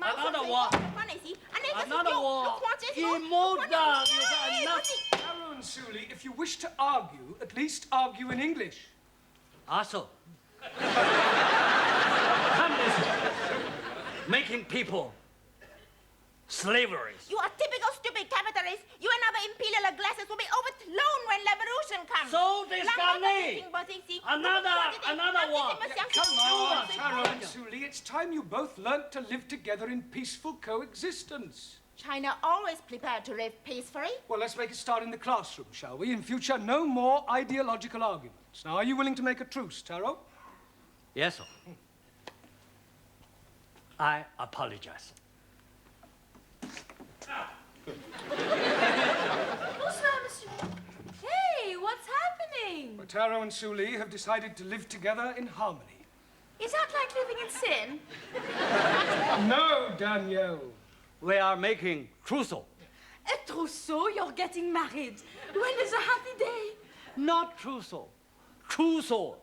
Another one. Another one. Immortal. Taro and Suli, if you wish to argue, at least argue in English. Also. Come listen. Making people slavery. You are typical stupid capitalist. You and other imperial glasses will be overthrown when revolution comes. So disgusting. Another one. Come on, Taro and Suli, it's time you both learnt to live together in peaceful coexistence. China always prepared to live peacefully. Well, let's make a start in the classroom, shall we? In future, no more ideological arguments. Now, are you willing to make a truce, Taro? Yes, sir. I apologize. Bonsoir, monsieur. Hey, what's happening? Well, Taro and Suli have decided to live together in harmony. Is that like living in sin? No, Danielle. We are making trousseau. A trousseau? You're getting married. When is a happy day? Not trousseau. Trousseau.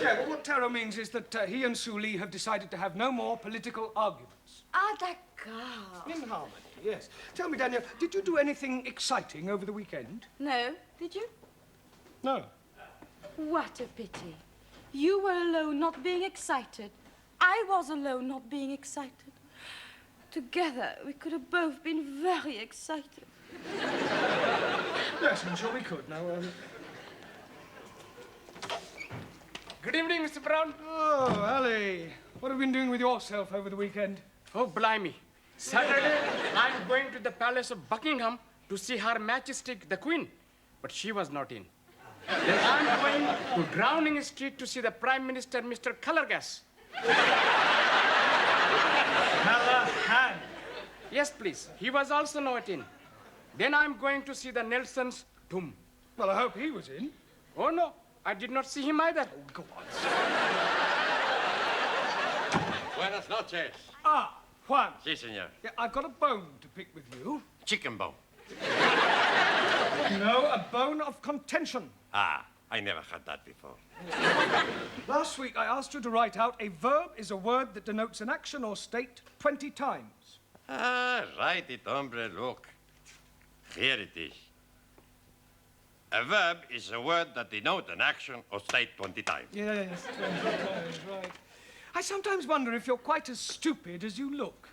Yeah, well, what Taro means is that he and Suli have decided to have no more political arguments. Ah, d'accord. In harmony, yes. Tell me, Danielle, did you do anything exciting over the weekend? No, did you? No. What a pity. You were alone not being excited. I was alone not being excited. Together, we could have both been very excited. Yes, I'm sure we could. Now, Good evening, Mr. Brown. Oh, Ali. What have you been doing with yourself over the weekend? Oh, blimey. Saturday, I'm going to the Palace of Buckingham to see Her Majesty the Queen. But she was not in. Then I'm going to Downing Street to see the Prime Minister, Mr. Colorgas. Callahan. Yes, please. He was also not in. Then I'm going to see the Nelson's tomb. Well, I hope he was in. Oh, no. I did not see him either. Oh, go on. Buenas noches. Ah, Juan. Sí, señor. Yeah, I've got a bone to pick with you. Chicken bone. No, a bone of contention. Ah, I never had that before. Last week, I asked you to write out a verb is a word that denotes an action or state 20 times. Ah, write it, hombre, look. Here it is. A verb is a word that denotes an action or state 20 times. Yes, 20 times, right. I sometimes wonder if you're quite as stupid as you look.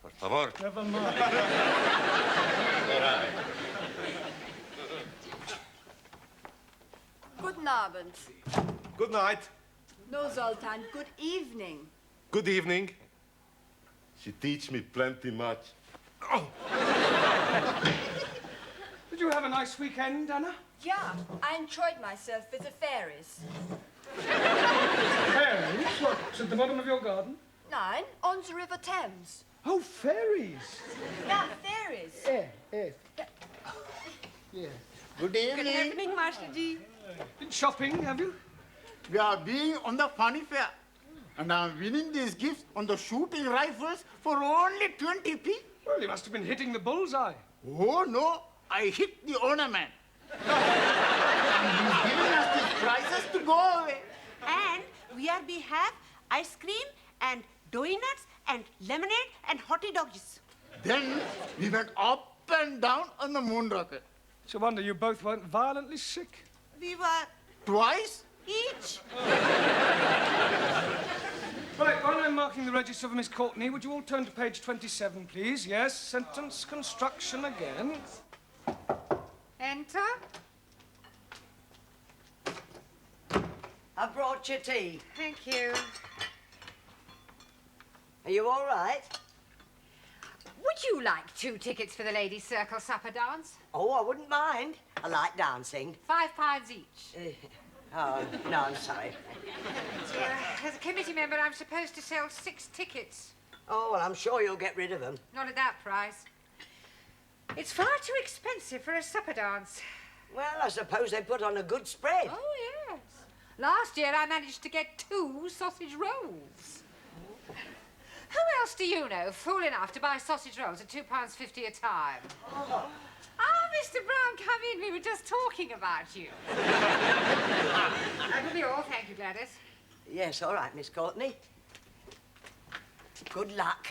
Por favor. Never mind. Guten Abend. Good night. No, Zoltan, good evening. Good evening. She teach me plenty much. Oh. Did you have a nice weekend, Anna? Yeah, I enjoyed myself with the fairies. Fairies? What's at the bottom of your garden? Nein, on the River Thames. Oh, fairies. Yeah, fairies. Yes. Good evening. Good evening, Master G. Been shopping, have you? We are being on the funny fair. And I'm winning these gifts on the shooting rifles for only 20p. Well, you must have been hitting the bullseye. Oh, no. I hit the owner man. And he's giving us these prizes to go away. And we have ice cream and donuts and lemonade and hottie doggies. Then we went up and down on the moon rocket. It's a wonder you both weren't violently sick. We were Twice? each. Right, while I'm marking the register of Miss Courtney, would you all turn to page 27, please? Yes, sentence construction again. Enter. I brought you tea. Thank you. Are you all right? Would you like 2 tickets for the ladies' circle supper dance? Oh, I wouldn't mind. I like dancing. £5 each. Oh, no, I'm sorry. As a committee member, I'm supposed to sell 6 tickets. Oh, well, I'm sure you'll get rid of them. Not at that price. It's far too expensive for a supper dance. Well, I suppose they put on a good spread. Oh, yes. Last year, I managed to get 2 sausage rolls. Who else do you know fool enough to buy sausage rolls at £2.50 a time? Oh. Ah, Mr. Brown, come in. We were just talking about you. That will be all. Thank you, Gladys. Yes, all right, Miss Courtney. Good luck.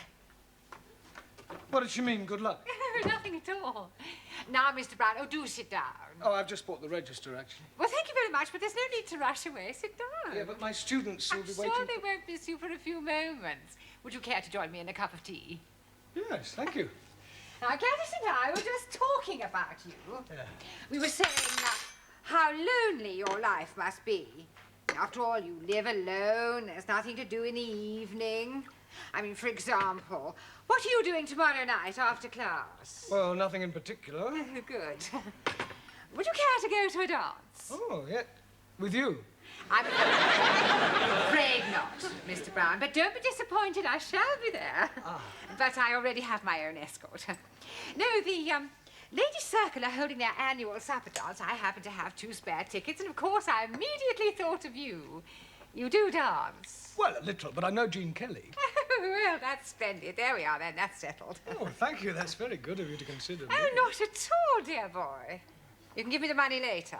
What did she mean, good luck? Nothing at all. Now, Mr. Brown, do sit down. Oh, I've just bought the register, actually. Well, thank you very much, but there's no need to rush away. Sit down. Yeah, but my students will I'm be sure waiting. they won't miss you for a few moments. Would you care to join me in a cup of tea? Yes, thank you. Now, Gladys and I were just talking about you. Yeah. We were saying how lonely your life must be. After all, you live alone. There's nothing to do in the evening. I mean, for example, what are you doing tomorrow night after class? Well, nothing in particular. Oh, good. Would you care to go to a dance? Oh, yeah. With you? I'm afraid not, Mr. Brown, but don't be disappointed. I shall be there. But I already have my own escort. No, the Ladies' Circle are holding their annual supper dance. I happen to have 2 spare tickets, and of course I immediately thought of you. You do dance? Well, a little, but I know Jean Kelly. Well, that's splendid. There we are then. That's settled. Oh, thank you. That's very good of you to consider me. Oh, not at all, dear boy. You can give me the money later.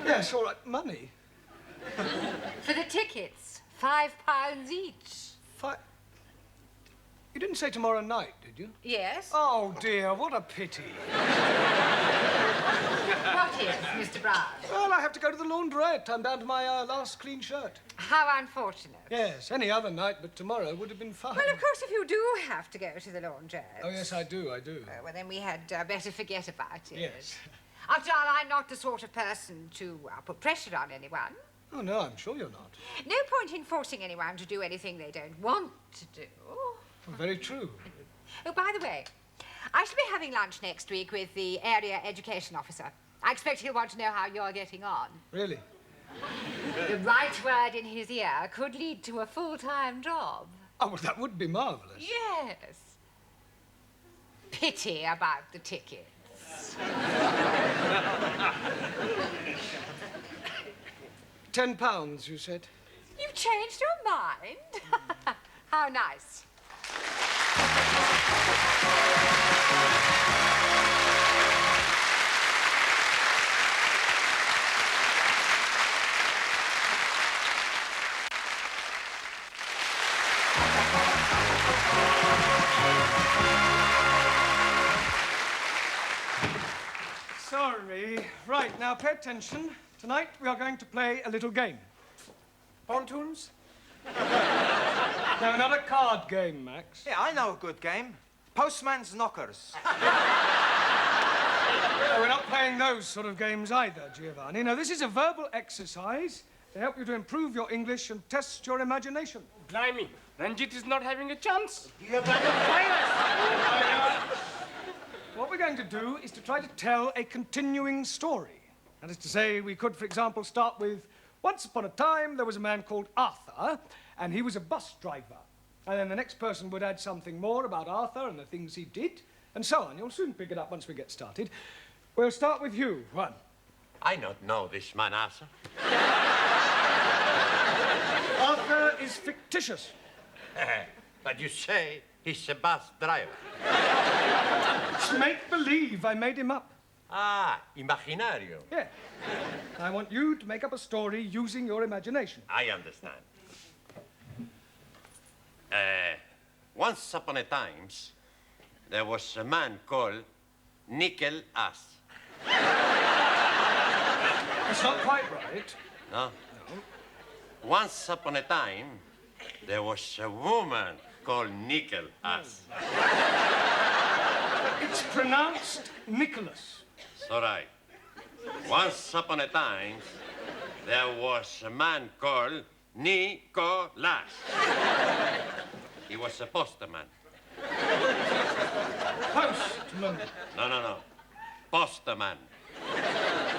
Yes, all right. Money? For the tickets, £5 each. You didn't say tomorrow night, did you? Yes? Oh, dear, what a pity. What is, Mr. Brown? Well, I have to go to the laundrette. I'm down to my last clean shirt. How unfortunate. Yes, any other night but tomorrow would have been fine. Well, of course, if you do have to go to the laundrette. Oh, yes, I do. Well, then we had better forget about it. Yes. After all, I'm not the sort of person to put pressure on anyone. Oh, no, I'm sure you're not. No point in forcing anyone to do anything they don't want to do. Well, very true. Oh, by the way, I shall be having lunch next week with the area education officer. I expect he'll want to know how you're getting on. Really? The right word in his ear could lead to a full-time job. Oh, well, that would be marvellous. Yes. Pity about the tickets. £10, you said? You've changed your mind? How nice. Sorry. Right, now pay attention. Tonight we are going to play a little game. Pontoons? No, not a card game, Max. Yeah, I know a good game. Postman's Knockers. No, we're not playing those sort of games either, Giovanni. No, this is a verbal exercise to help you to improve your English and test your imagination. Blimey, Ranjit is not having a chance. What we're going to do is to try to tell a continuing story. That is to say, we could, for example, start with, once upon a time, there was a man called Arthur, and he was a bus driver. And then the next person would add something more about Arthur and the things he did, and so on. You'll soon pick it up once we get started. We'll start with you, Juan. I don't know this man, Arthur. Arthur is fictitious. But you say he's a bus driver. It's make-believe. I made him up. Ah, imaginario. Yeah. I want you to make up a story using your imagination. I understand. Once upon a time, there was a man called Nickel Ass. That's not quite right. No? No. Once upon a time, there was a woman called Nickel Ass. It's pronounced Nicholas. It's all right. Once upon a time, there was a man called Nicholas. He was a postman. Postman. No. Postman.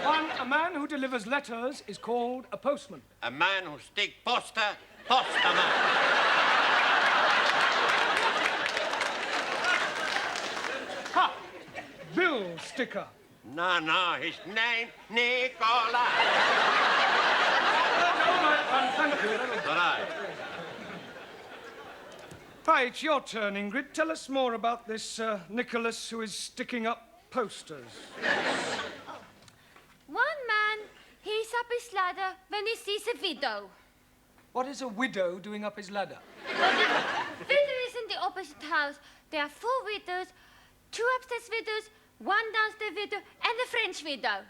One, a man who delivers letters is called a postman. A man who stick poster, postman. Ha! Bill sticker. No, his name, Nicholas. Thank you. All right. Right, it's your turn, Ingrid. Tell us more about this Nicholas who is sticking up posters. One man heaves up his ladder when he sees a widow. What is a widow doing up his ladder? Widow is house, there are 4 widows, 2 upstairs widows, 1 downstairs widow, and a French widow.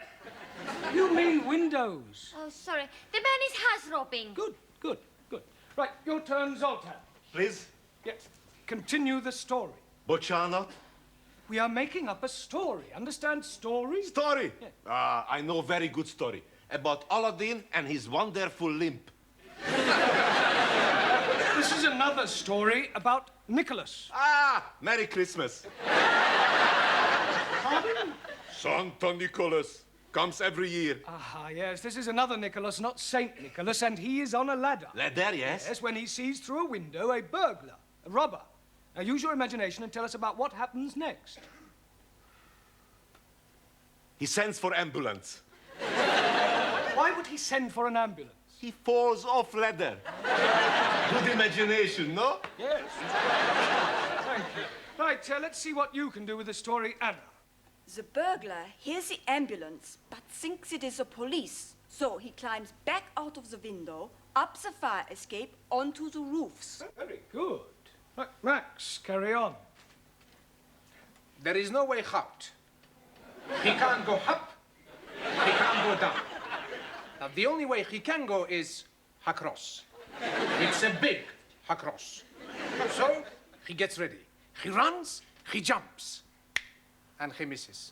You mean windows? Oh, sorry. The man is house robbing. Good, good, good. Right, your turn, Zoltan. Please? Yes. Continue the story. But shall not? We are making up a story. Understand story? Story? Yeah. I know very good story. About Aladdin and his wonderful limp. This is another story about Nicholas. Ah! Merry Christmas. Pardon? Santa Nicholas comes every year. Ah, yes, this is another Nicholas, not Saint Nicholas, and he is on a ladder. Ladder, yes? Yes, when he sees through a window a burglar, a robber. Now use your imagination and tell us about what happens next. He sends for ambulance. Why would he send for an ambulance? He falls off ladder. Good imagination, no? Yes. Thank you. Right, let's see what you can do with the story, Anna. The burglar hears the ambulance but thinks it is the police. So he climbs back out of the window, up the fire escape, onto the roofs. Very good. Right, Max, carry on. There is no way out. He can't go up, he can't go down. Now, the only way he can go is across. It's a big across. So, he gets ready. He runs, he jumps, and he misses.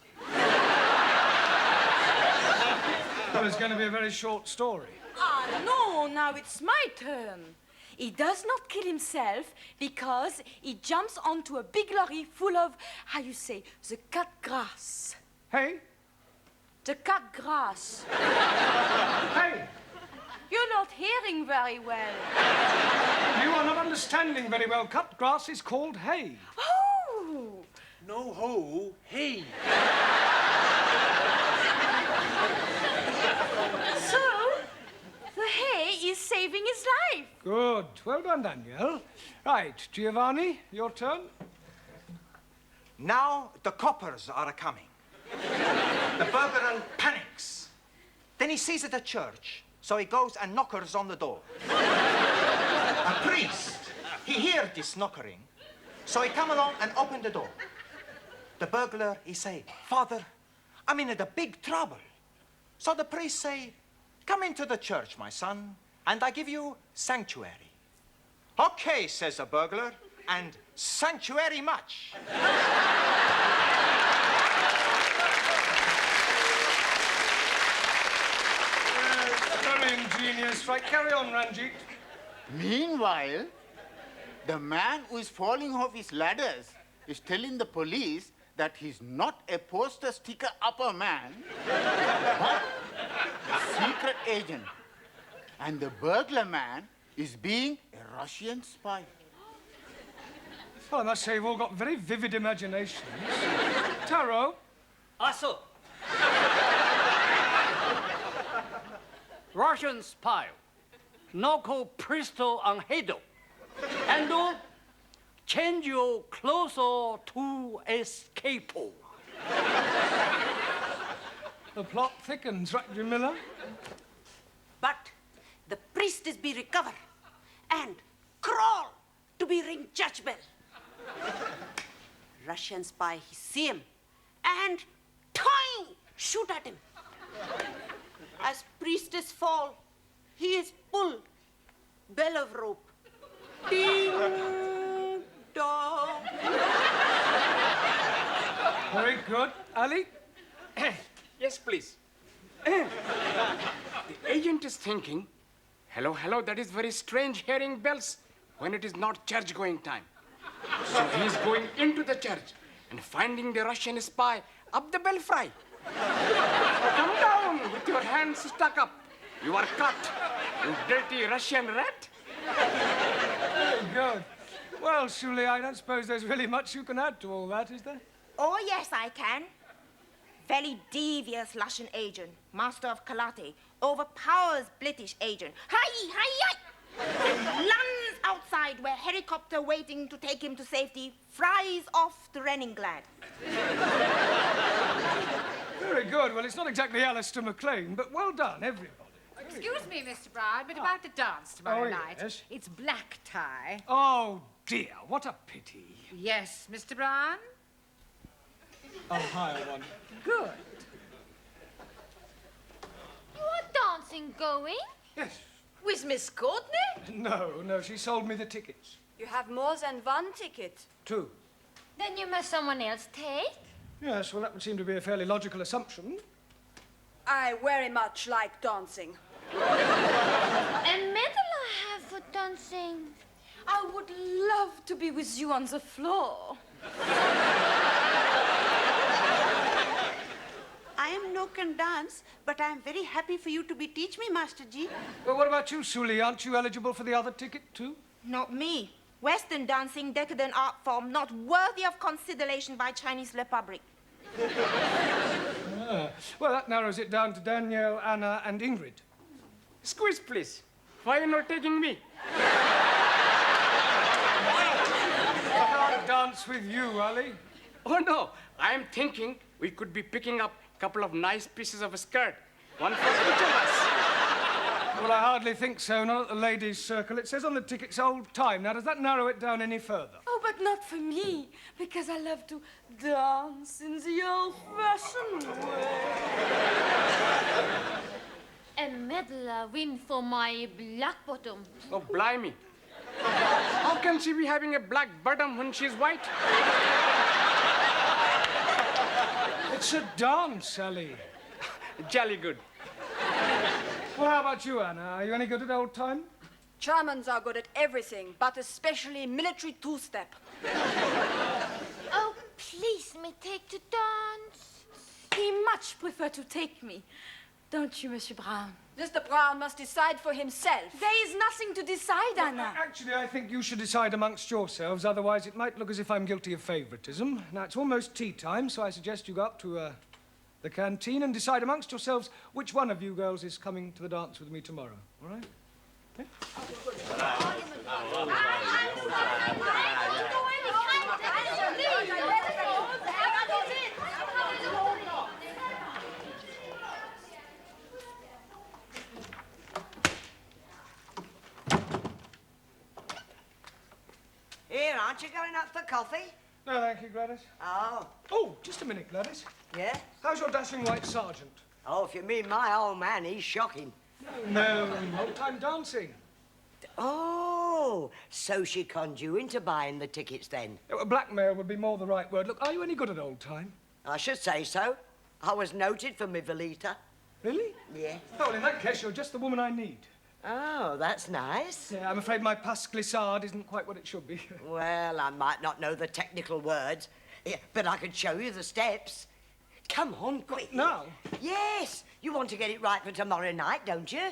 Well, it's going to be a very short story. Ah, no, now it's my turn. He does not kill himself because he jumps onto a big lorry full of, how you say, the cut grass. Hey? The cut grass. Hey! You're not hearing very well. You are not understanding very well. Cut grass is called hay. Oh! No ho, hey. So, the hay is saving his life. Good. Well done, Daniel. Right, Giovanni, your turn. Now the coppers are coming. The burglar panics. Then he sees it at church, so he goes and knockers on the door. A priest, he hears this knockering, so he come along and open the door. The burglar, he say, Father, I'm in a big trouble. So the priest say, come into the church, my son, and I give you sanctuary. Okay, says the burglar, and sanctuary much. Very ingenious. Right, carry on, Ranjit. Meanwhile, the man who is falling off his ladders is telling the police that he's not a poster sticker upper man, but a secret agent. And the burglar man is being a Russian spy. Well, I must say, you've all got very vivid imaginations. Taro? Also, Russian spy, knuckle pistol on handle, and change your closer to escape. The plot thickens, right, Jim Miller? But the priest is be recover and crawl to be ring church bell. Russian spy, he see him and toing, shoot at him. As priestess fall, he is pull bell of rope. Ding dong. Very good. Ali? Yes, please. The agent is thinking, hello, hello, that is very strange hearing bells when it is not church-going time. So he is going into the church and finding the Russian spy up the belfry. Come down with your hands stuck up. You are cut, you dirty Russian rat. Very good. Well, Shuli, I don't suppose there's really much you can add to all that, is there? Oh, yes, I can. Very devious Russian agent, master of karate, overpowers British agent. Hi, hi, hi! Lands outside where helicopter waiting to take him to safety, flies off to Leningrad. Very good. Well, it's not exactly Alistair MacLean, but well done, everybody. Excuse me, Mr. Brown, but about the dance tomorrow night. Yes? It's black tie. Oh, dear, what a pity. Yes, Mr. Brown? I'll hire one. Good. You are dancing going? Yes. With Miss Courtney? No, she sold me the tickets. You have more than one ticket. 2. Then you must someone else take. Yes, well, that would seem to be a fairly logical assumption. I very much like dancing. A medal I have for dancing. I would love to be with you on the floor. I am no can dance, but I am very happy for you to be teach me, Master Ji. Well, what about you, Suli? Aren't you eligible for the other ticket, too? Not me. Western dancing, decadent art form, not worthy of consideration by Chinese Republic. Well, that narrows it down to Danielle, Anna, and Ingrid. Squeeze, please. Why you not taking me? I can't dance with you, Ali. Oh, no. I am thinking we could be picking up a couple of nice pieces of a skirt. One for each of us. Well, I hardly think so, not at the ladies' circle. It says on the tickets old time. Now, does that narrow it down any further? Oh, but not for me, because I love to dance in the old-fashioned way. A medal I win for my black bottom. Oh, blimey. How can she be having a black bottom when she's white? It's a dance, Ali. Jolly good. Well, how about you, Anna? Are you any good at old time? Germans are good at everything, but especially military two-step. Oh, please, me take to dance. He much prefer to take me. Don't you, Monsieur Brown? Mr. Brown must decide for himself. There is nothing to decide, Anna. Actually, I think you should decide amongst yourselves, otherwise it might look as if I'm guilty of favoritism. Now, it's almost tea time, so I suggest you go up to the canteen and decide amongst yourselves which one of you girls is coming to the dance with me tomorrow, all right? Okay? Here, aren't you going up for coffee? No, thank you, Gladys. Oh. Oh, just a minute, Gladys. Yeah? How's your dashing white sergeant? Oh, if you mean my old man, he's shocking. No, old-time dancing. Oh, so she conned you into buying the tickets then? Blackmail would be more the right word. Look, are you any good at old time? I should say so. I was noted for my Velita. Really? Yeah. Oh, well, in that case, you're just the woman I need. Oh, that's nice. Yeah, I'm afraid my pas glissade isn't quite what it should be. Well, I might not know the technical words, but I could show you the steps. Come on, quick. Now? Yes. You want to get it right for tomorrow night, don't you?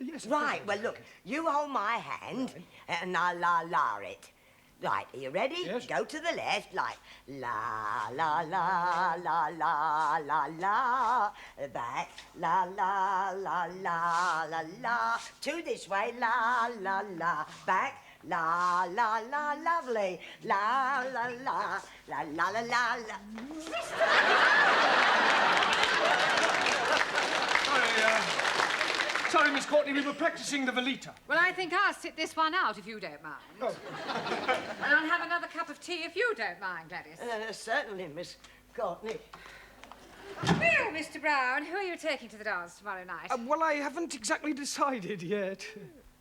Yes. Right. Well, look, you hold my hand, and I'll la it. Right, are you ready? Yes. Go to the left, like la la la la la la la. Back, la la la la la la. Two this way, la la la. Back, la la la, lovely. La la la la la la la la. Sorry, Miss Courtney, we were practicing the Velita. Well, I think I'll sit this one out if you don't mind. Oh. And I'll have another cup of tea if you don't mind, Gladys. Certainly, Miss Courtney. Well, Mr. Brown, who are you taking to the dance tomorrow night? Well, I haven't exactly decided yet.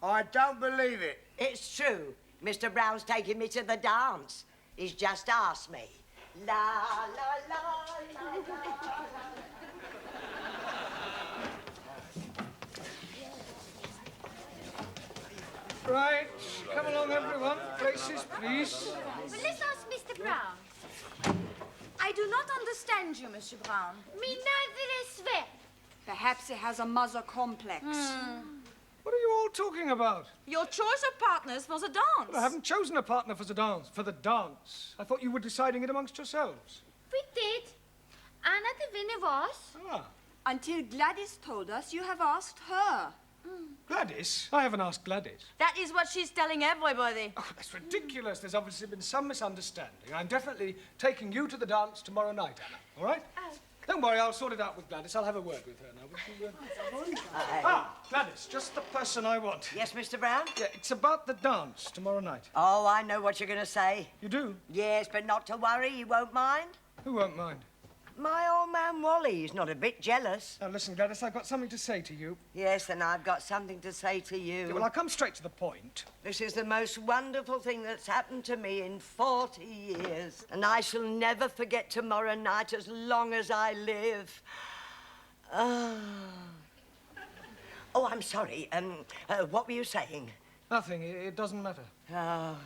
I don't believe it. It's true. Mr. Brown's taking me to the dance. He's just asked me. La, la, la, la, la, la. Right, come along, everyone. Places, please. But let's ask Mr. Brown. I do not understand you, Monsieur Brown. Me neither as well. Perhaps he has a mother complex. What are you all talking about? Your choice of partners for the dance. I haven't chosen a partner for the dance. I thought you were deciding it amongst yourselves. We did. Anna the winner was. Ah. Until Gladys told us you have asked her. Gladys? I haven't asked Gladys. That is what she's telling everybody. Oh, that's ridiculous. There's obviously been some misunderstanding. I'm definitely taking you to the dance tomorrow night, Anna. All right? Oh, Don't worry, I'll sort it out with Gladys. I'll have a word with her now. Would you, Gladys, just the person I want. Yes, Mr. Brown? Yeah, it's about the dance tomorrow night. Oh, I know what you're going to say. You do? Yes, but not to worry, you won't mind. Who won't mind? My old man Wally is not a bit jealous. Now, listen, Gladys, I've got something to say to you. Yes, and I've got something to say to you. Yeah, well, I'll come straight to the point. This is the most wonderful thing that's happened to me in 40 years. And I shall never forget tomorrow night as long as I live. Oh, I'm sorry. What were you saying? Nothing. It doesn't matter. Oh.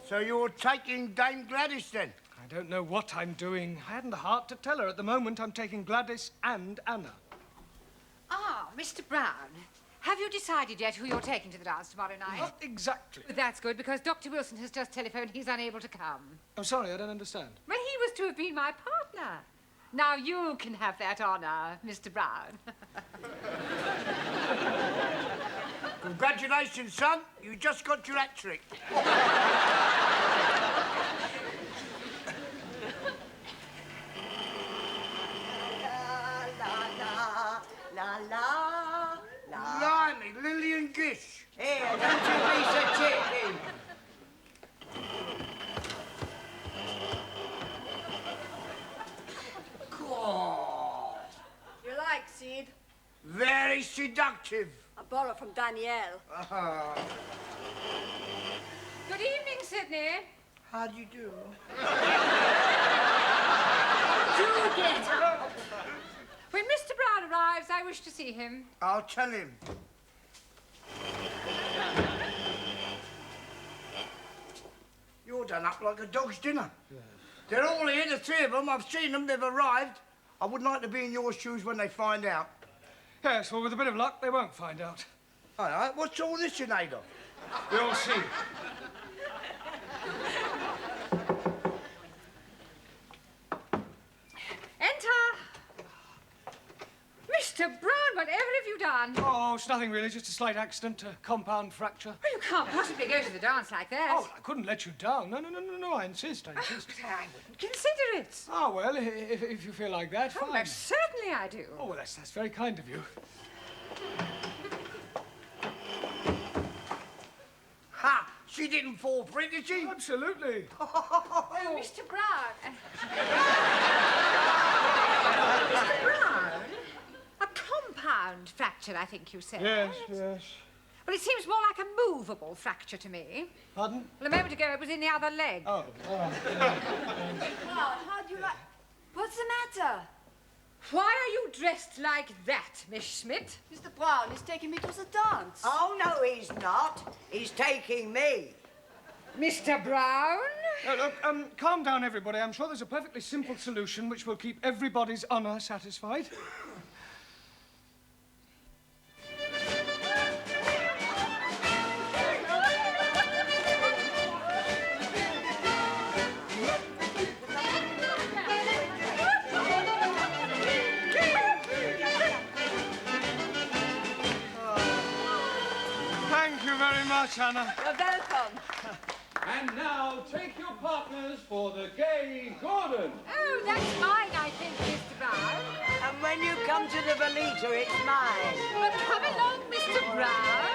So you're taking Dame Gladys, then? I don't know what I'm doing. I hadn't the heart to tell her. At the moment, I'm taking Gladys and Anna. Ah, Mr. Brown, have you decided yet who you're taking to the dance tomorrow night? Not exactly. That's good, because Dr. Wilson has just telephoned he's unable to come. I'm sorry, I don't understand. Well, he was to have been my partner. Now you can have that honour, Mr. Brown. Congratulations, son. You just got your hat trick. Blimey, Lillian Gish. Here, don't you be so cheeky. You like, Sid? Very seductive. I borrow from Danielle. Good evening, Sydney. How do you do? Do get up. When Mr. Brown arrives, I wish to see him. I'll tell him. You're done up like a dog's dinner. Yeah. They're all here, the three of them. I've seen them. They've arrived. I wouldn't like to be in your shoes when they find out. Yes, well, with a bit of luck, they won't find out. All right, what's all this you made of? We'll see. Enter. Mr. Brown, whatever have you done? Oh, it's nothing really, just a slight accident, a compound fracture. Well, you can't possibly go to the dance like that. Oh, I couldn't let you down. No, I insist. I wouldn't consider it. Oh, well, if you feel like that, fine. Oh, most certainly I do. Oh, well, that's very kind of you. Ha! She didn't fall for it, did she? Absolutely. Oh, Mr. Brown. Mr. Brown? A compound fracture, I think you said. Yes. Well, it seems more like a movable fracture to me. Pardon? Well, a moment ago, it was in the other leg. Oh, Well, how do you like... What's the matter? Why are you dressed like that, Miss Schmidt? Mr. Brown is taking me to the dance. Oh, no, he's not. He's taking me. Mr. Brown? Look, calm down, everybody. I'm sure there's a perfectly simple solution which will keep everybody's honour satisfied. Thank you very much, Anna. You're welcome. And now take your partners for the gay Gordon. Oh, that's mine, I think, Mr. Brown. And when you come to the Velita, it's mine. But come along, Mr. Brown.